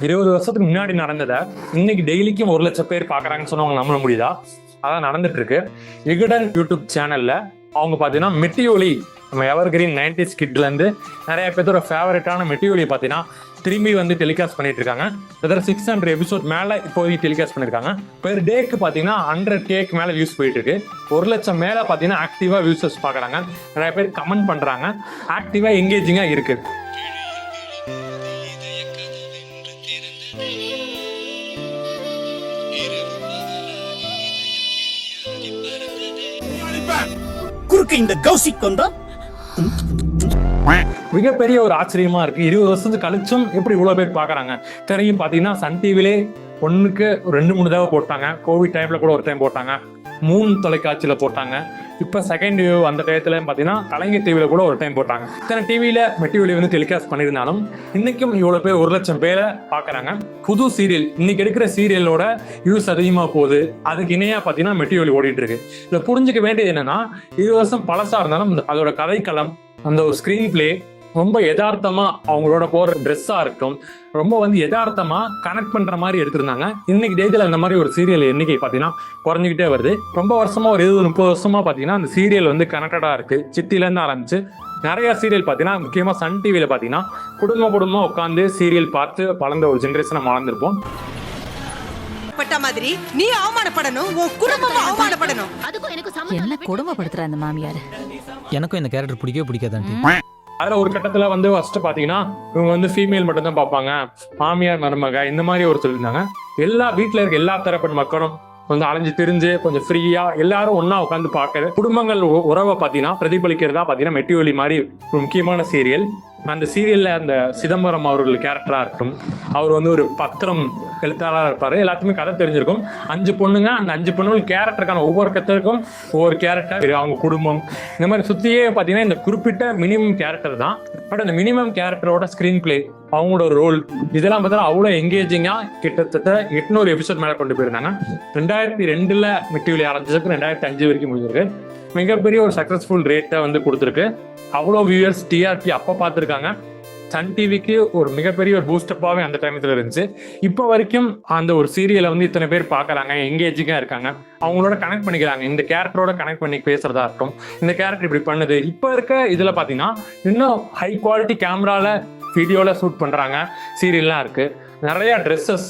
20 வருஷத்துக்கு முன்னாடி நடந்ததை இன்னைக்கு டெய்லிக்கும் 1 லட்சம் பேர் பாக்குறாங்கன்னு சொன்னா அவங்க நம்ப முடியுதா? அதான் நடந்துட்டு இருக்கு. விகடன் யூடியூப் சேனல்ல அவங்க பாத்தீங்கன்னா மெட்டிஒலி, நம்ம எவர்கிரீன் 90s கிட்ல இருந்து நிறைய பேர்த்தோட ஃபேவரட்டான மெட்டிஒலி பாத்தீங்கன்னா திரும்பி வந்து டெலிகாஸ்ட் பண்ணிட்டு இருக்காங்க. 600 எபிசோட் மேல இப்போதைக்கு டெலிகாஸ்ட் பண்ணிருக்காங்க. பெர் டேக்கு பாத்தீங்கன்னா 100K மேல வியூஸ் போயிட்டு இருக்கு. 1 லட்சம் மேல பாத்தீங்கன்னா ஆக்டிவா வியூசர்ஸ் பாக்குறாங்க, நிறைய பேர் கமெண்ட் பண்றாங்க, ஆக்டிவா எங்கேஜிங்கா இருக்கு. குறுக்கு இந்த கௌசிக் வந்தா மிகப்பெரிய ஒரு ஆச்சரியமா இருக்கு. 20 வருஷத்துக்கு கழிச்சும் எப்படி இவ்வளவு பேர் பாக்குறாங்க தெரியும். பாத்தீங்கன்னா சன் டிவிலே 1க்கு 2-3 தடவை போட்டாங்க. கோவிட் டைம்ல கூட ஒரு டைம் போட்டாங்க. 3 தொலைக்காட்சியில போட்டாங்க. இப்ப செகண்ட் வேவ் அந்த டயத்துல பாத்தீங்கன்னா கலைஞர் டிவில கூட ஒரு டைம் போட்டாங்க. இத்தனை டிவில மெட்டிஒலி வந்து டெலிகாஸ்ட் பண்ணியிருந்தாலும் இன்னைக்கும் இவ்வளவு பேர் 1 லட்சம் பேரை பாக்குறாங்க. புது சீரியல் இன்னைக்கு எடுக்கிற சீரியலோட வியூஸ் அதிகமா போகுது. அதுக்கு இணையா பாத்தீங்கன்னா மெட்டிஒலி ஓடிட்டு இருக்கு. இதுல புரிஞ்சுக்க வேண்டியது என்னன்னா 20 வருஷம் பழசா இருந்தாலும் அதோட கதைக்களம், அந்த ஒரு ஸ்கிரீன் பிளே ரொம்ப யதார்த்தமா, அவங்களோட போற ட்ரெஸ்ஸா இருக்கட்டும் ரொம்ப வந்து யதார்த்தமா கனெக்ட் பண்ற மாதிரி எடுத்திருந்தாங்க. இன்னைக்கு டேட்ல அந்த மாதிரி ஒரு சீரியல் எண்ணிக்கை பாத்தீங்கன்னா குறைஞ்சிக்கிட்டே வருது. ரொம்ப வருஷமா ஒரு 20-30 வருஷமா பாத்தீங்கன்னா அந்த சீரியல் வந்து கனெக்டடா இருக்கு. சித்தில இருந்து ஆரம்பிச்சு நிறைய சீரியல் பாத்தீங்கன்னா முக்கியமா சன் டிவில பாத்தீங்கன்னா குடும்பமா உட்காந்து சீரியல் பார்த்து வளர்ந்த ஒரு ஜெனரேஷனை வளர்ந்துருப்போம். மாதிரி நீ அவமானப்படணும், உன் குடும்பமும் அவமானப்படணும். அதுக்கும் எனக்கு என்ன கொடுமைப்படுத்துற அந்த மாமியார். எனக்கும் இந்த கேரக்டர் பிடிக்காதாண்டி. அதுல ஒரு கட்டத்துல வந்து ஃபர்ஸ்ட் பாத்தீங்கன்னா இவங்க வந்து ஃபீமேல் மட்டும் தான் பார்ப்பாங்க, மாமியார் மருமக இந்த மாதிரி ஒரு சொல்லியிருந்தாங்க. எல்லா வீட்டுல இருக்க எல்லா தரப்பட்ட மக்களும் கொஞ்சம் அலைஞ்சு திரிஞ்சு கொஞ்சம் ஃப்ரீயா எல்லாரும் ஒன்னா உட்காந்து பாக்குறது, குடும்பங்கள் உறவை பாத்தீங்கன்னா பிரதிபலிக்கிறதா பாத்தீங்கன்னா மெட்டிஒலி மாதிரி ஒரு முக்கியமான சீரியல். அந்த சீரியல்ல அந்த சிதம்பரம் அவர்கள் கேரக்டரா இருக்கட்டும், அவர் வந்து ஒரு பத்திரம் எழுத்தாளராக இருப்பாரு. எல்லாத்துக்குமே கதை தெரிஞ்சிருக்கும். 5 பொண்ணுங்க, அந்த 5 பொண்ணுகள் கேரக்டருக்கான ஒவ்வொரு கத்தருக்கும் ஒவ்வொரு கேரக்டர், அவங்க குடும்பம் இந்த மாதிரி சுத்தியே பாத்தீங்கன்னா இந்த குறிப்பிட்ட மினிமம் கேரக்டர் தான். பட் அந்த மினிமம் கேரக்டரோட ஸ்கிரீன் பிளே, அவங்களோட ரோல் இதெல்லாம் பார்த்தா அவ்வளோ எங்கேஜிங்கா கிட்டத்தட்ட 800 எபிசோட் மேல கொண்டு போயிருந்தாங்க. 2002ல மெட்டிஒலி ஆரம்பிச்சதுக்கு 2005 வரைக்கும் முடிஞ்சிருக்கு. மிகப்பெரிய ஒரு சக்சஸ்ஃபுல் ரேட்டை வந்து கொடுத்துருக்கு. அவ்வளோ வியூவர்ஸ் டிஆர்பி அப்போ பார்த்துருக்காங்க. சன் டிவிக்கு ஒரு மிகப்பெரிய ஒரு பூஸ்டப்பாகவே அந்த டைமத்தில் இருந்துச்சு. இப்போ வரைக்கும் அந்த ஒரு சீரியலை வந்து இத்தனை பேர் பார்க்குறாங்க, எங்கேஜிங்காக இருக்காங்க, அவங்களோட கனெக்ட் பண்ணிக்கிறாங்க. இந்த கேரக்டரோட கனெக்ட் பண்ணி பேசுறதா இருக்கட்டும், இந்த கேரக்டர் இப்படி பண்ணுது. இப்போ இருக்க இதில் பார்த்தீங்கன்னா இன்னும் ஹை குவாலிட்டி கேமராவில் வீடியோவில் ஷூட் பண்ணுறாங்க சீரியல்லாம் இருக்குது. நிறையா ட்ரெஸ்ஸஸ்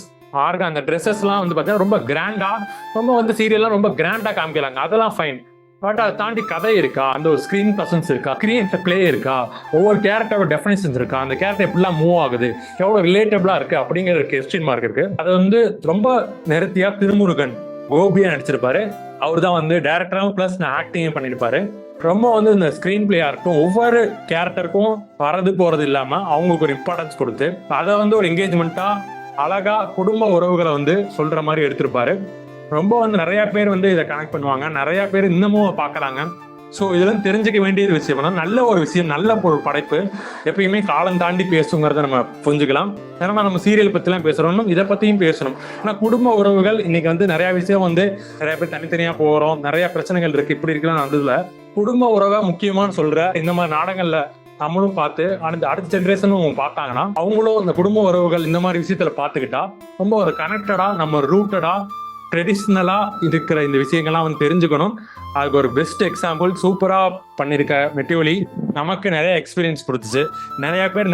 அந்த ட்ரெஸ்ஸஸ்லாம் வந்து பார்த்தீங்கன்னா ரொம்ப கிராண்டாக, ரொம்ப வந்து சீரியல்லாம் ரொம்ப கிராண்டாக காமிக்கிறாங்க. அதெல்லாம் ஃபைன். பட் அதை தாண்டி கதை இருக்கா, அந்த ஒரு ஸ்க்ரீன் ப்ரெசன்ஸ் இருக்கா, கிரியேட் பிளே இருக்கா, ஒவ்வொரு கேரக்டரோட டெஃபினேஷன்ஸ் இருக்கா, அந்த கேரக்டர் எப்படிலாம் மூவ் ஆகுது, எவ்வளோ ரிலேட்டபிளா இருக்கு அப்படிங்கிற ஒரு கொஸ்டின் மார்க் இருக்கு. அது வந்து ரொம்ப நேர்த்தியா திருமுருகன் கோபியா நடிச்சிருப்பாரு. அவர் தான் வந்து டைரக்டராகவும் பிளஸ் ஆக்டிங் பண்ணியிருப்பாரு. ரொம்ப வந்து இந்த ஸ்க்ரீன் பிளேயா இருக்கும், ஒவ்வொரு கேரக்டருக்கும் வரது போறது இல்லாம அவங்களுக்கு ஒரு இம்பார்ட்டன்ஸ் கொடுத்து அதை வந்து ஒரு என்கேஜ்மெண்ட்டா அழகா குடும்ப உறவுகளை வந்து சொல்ற மாதிரி எடுத்திருப்பாரு. ரொம்ப வந்து நிறைய பேர் வந்து இதை கனெக்ட் பண்ணுவாங்க, நிறைய பேர் இன்னமும் பார்க்குறாங்க. ஸோ இதெல்லாம் தெரிஞ்சுக்க வேண்டியது விஷயம். நல்ல ஒரு விஷயம், நல்ல ஒரு படைப்பு எப்பயுமே காலம் தாண்டி பேசுங்கிறத நம்ம புரிஞ்சுக்கலாம். ஏன்னா நம்ம சீரியல் பற்றிலாம் பேசுகிறோம், இதை பற்றியும் பேசணும். ஆனால் குடும்ப உறவுகள் இன்னைக்கு வந்து நிறைய விஷயம் வந்து நிறைய பேர் தனித்தனியாக போகிறோம், நிறைய பிரச்சனைகள் இருக்குது, இப்படி இருக்கலாம். அதுல குடும்ப உறவை முக்கியமானு சொல்கிற இந்த மாதிரி நாடகங்களில் நம்மளும் பார்த்து அடுத்த ஜென்ரேஷனும் பார்த்தாங்கன்னா அவங்களும் இந்த குடும்ப உறவுகள் இந்த மாதிரி விஷயத்துல பார்த்துக்கிட்டா ரொம்ப ஒரு கனெக்டடா, நம்ம ரூட்டடா ட்ரெடிஷ்னலா இருக்கிற இந்த விஷயங்கள்லாம் வந்து தெரிஞ்சுக்கணும். அதுக்கு ஒரு பெஸ்ட் எக்ஸாம்பிள் சூப்பரா பண்ணியிருக்க மெட்டிஒலி நமக்கு நிறைய எக்ஸ்பீரியன்ஸ் கொடுத்துச்சு. நிறைய பேர்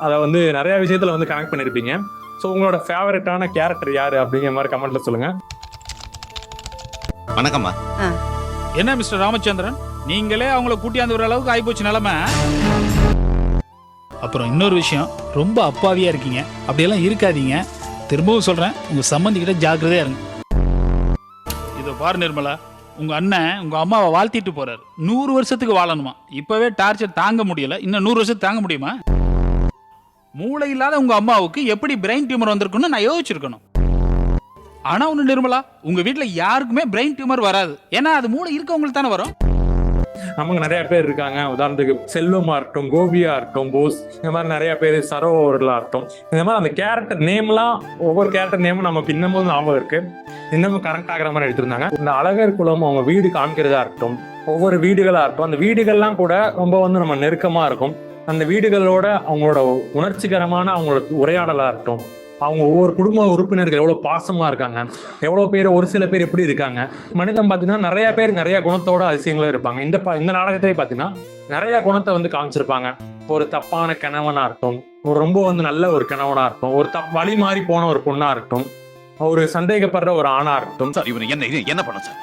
அதை வந்து நிறைய விஷயத்துல வந்து கனெக்ட் பண்ணியிருப்பீங்க. ஸோ உங்களோட ஃபேவரட்டான கேரக்டர் யாரு அப்படிங்கிற மாதிரி கமெண்ட்ல சொல்லுங்க. வணக்கம்மா. என்ன மிஸ்டர் ராமச்சந்திரன், நீங்களே அவங்கள கூட்டியாந்து வர அளவுக்கு ஆயிப்போச்சு நிலைமை. அப்புறம் இன்னொரு விஷயம், ரொம்ப அப்பாவியா இருக்கீங்க. அப்படியெல்லாம் இருக்காதீங்க. திரும்பவும் சொல்றேன், உங்க சம்பந்திக்கிட்ட ஜாக்கிரதையா இருங்க. இதோ பாரு நிர்மலா, உங்க அண்ணன் உங்க அம்மாவை வாழ்த்திட்டு போறாரு. 100 வருஷத்துக்கு வாழணுமா? இப்பவே டார்ச்சர் தாங்க முடியல, இன்னும் 100 வருஷத்துக்கு தாங்க முடியுமா? மூளை இல்லாத உங்க அம்மாவுக்கு எப்படி பிரெயின் டியூமர் வந்திருக்குன்னு நான் யோசிச்சிருக்கணும். ஆனா ஒண்ணு நிர்மலா, உங்க வீட்டுல யாருக்குமே பிரெயின் டியூமர் வராது. ஏன்னா அது மூளை இருக்கவங்களுக்கு தானே வரும். நமக்கு நிறைய பேர் இருக்காங்க. உதாரணத்துக்கு செல்வமா இருக்கட்டும், கோபியா இருக்கட்டும், போஸ், இந்த மாதிரி நிறைய பேர், சரோவர்களா இருக்கட்டும். இந்த மாதிரி அந்த கேரக்டர் நேம்லாம், ஒவ்வொரு கேரக்டர் நேமும் நமக்கு இன்னமும் ஞாபகம் இருக்கு, இன்னமும் கரெக்ட் ஆகிற மாதிரி எடுத்திருந்தாங்க. இந்த அழகர் குளம் அவங்க வீடு காமிக்கிறதா இருக்கட்டும், ஒவ்வொரு வீடுகளா இருக்கட்டும், அந்த வீடுகள்லாம் கூட ரொம்ப வந்து நம்ம நெருக்கமா இருக்கும். அந்த வீடுகளோட அவங்களோட உணர்ச்சிகரமான அவங்களோட உரையாடலா இருக்கட்டும், அவங்க ஒவ்வொரு குடும்ப உறுப்பினர்கள் எவ்வளோ பாசமாக இருக்காங்க, எவ்வளோ பேர், ஒரு சில பேர் எப்படி இருக்காங்க. மனிதன் பார்த்தீங்கன்னா நிறைய பேர் நிறைய குணத்தோட அதிசயங்களும் இருப்பாங்க. இந்த நாடகத்திலே பார்த்தீங்கன்னா நிறைய குணத்தை வந்து காமிச்சிருப்பாங்க. ஒரு தப்பான கணவனாக இருக்கட்டும், ஒரு ரொம்ப வந்து நல்ல ஒரு கணவனாக இருக்கட்டும், ஒரு வழி மாறி போன ஒரு பொண்ணாக இருக்கட்டும், ஒரு சந்தேகப்படுற ஒரு ஆணா இருக்கட்டும். சார் இவன் என்ன பண்ண சார்?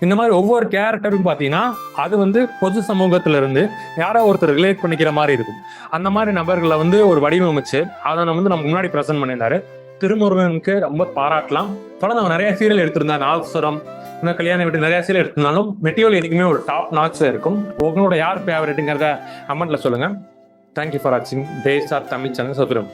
இந்த மாதிரி ஒவ்வொரு கேரக்டரும் பார்த்தீங்கன்னா அது வந்து பொது சமூகத்துல இருந்து யாரோ ஒருத்தர் ரிலேட் பண்ணிக்கிற மாதிரி இருக்கும். அந்த மாதிரி நபர்களை வந்து ஒரு வடிவமைச்சு அதை நம்ம முன்னாடி ப்ரெசென்ட் பண்ணியிருந்தாரு. திருமுருகனுக்கு ரொம்ப பாராட்டலாம். தொடர்ந்து அவன் நிறைய சீரியல் எடுத்திருந்தார். நாகசுரம், இன்னும் கல்யாணம் விட்டு நிறைய சீரியல் எடுத்திருந்தாலும் மெட்டீரியல் என்னைக்குமே ஒரு டாப் நாட்ச்ல இருக்கும். உங்களோட யார் ஃபேவரட்டுங்கிறத கமெண்ட்ல சொல்லுங்க. தேங்க்யூ ஃபார் வாட்சிங் தேசார் தமிழ் சேனல். சதுரம்.